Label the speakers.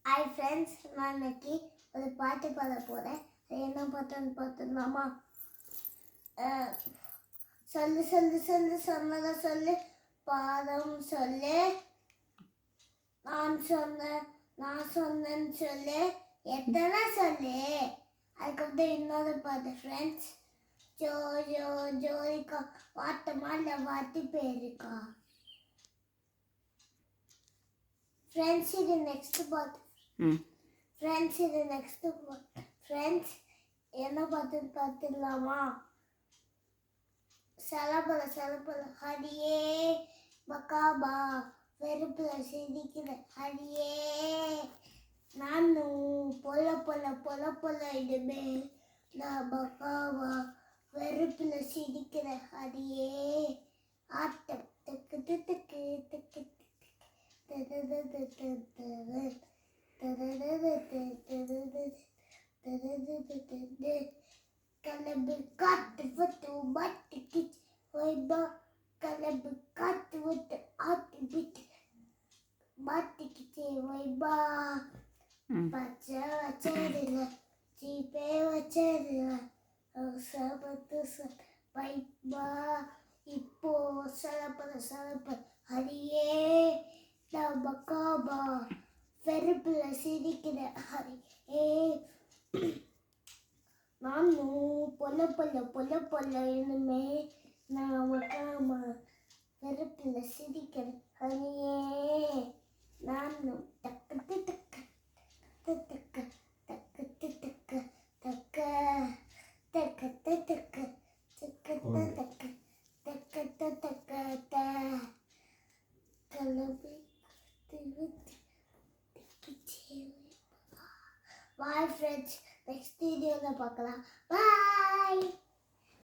Speaker 1: Hi friends, நான் இன்னைக்கு ஒரு பாட்டு பாட போகிறேன். அது என்ன பாட்டுன்னு பார்த்துடலாமா? சொல்லு சொல்லு சொல்லு சொன்னதை சொல்லு, பாதம் சொல்லு, நான் சொன்னேன்னு சொல்லு, எத்தனை சொல்லு. அதுக்கப்புறம் இன்னொரு பாட்டு ஃப்ரெண்ட்ஸ், ஜோ ஜோ ஜோரிக்கா வாட்டமா இல்லை வாட்டி பேருக்கா. ஃப்ரெண்ட்ஸ் இது நெக்ஸ்ட் பாட்டு. ஃப்ரெண்ட்ஸ் இது நெக்ஸ்ட் பாட்டு. ஃப்ரெண்ட்ஸ் என்ன பாட்டுன்னு பார்த்துடலாமா? சலபல சலபல ஹரியே பக்காபா வெறுப்புல சிரிக்கிற ஹரியே, நானும் பொல பொல பொல பொல இடுமே நான் பக்காவா வெறுப்புல சிரிக்கிற ஹரியே, ஆட்டம் தக்கு தக்கு தக்கு கலபு காட்டு வட்டு மாட்டிக்கிச்சு வைபா, கலபு காட்டு வட்டு ஆட்டி பிட்டு மாட்டிக்கிச்சு வைபா, பச்சை வச்சதுல சீப்பே வச்சதுல சபத்து வைபா, இப்போ சலப்பல ஹரியே பக்காபா வெறுப்புல சிரிக்கிற ஹரியே, நானும் பொல பொல பொல பொல இனிமே நாம வெறுப்புல சிரிக்கிற ஹரியே, நானும் டக்கு டக்கு டக்கு டக்கு டக்கு டக்கு டக்கு டக்கு டக்கு டக்கு டக்கு கலபி. Bye friends, next video பார்க்கலாம். Bye.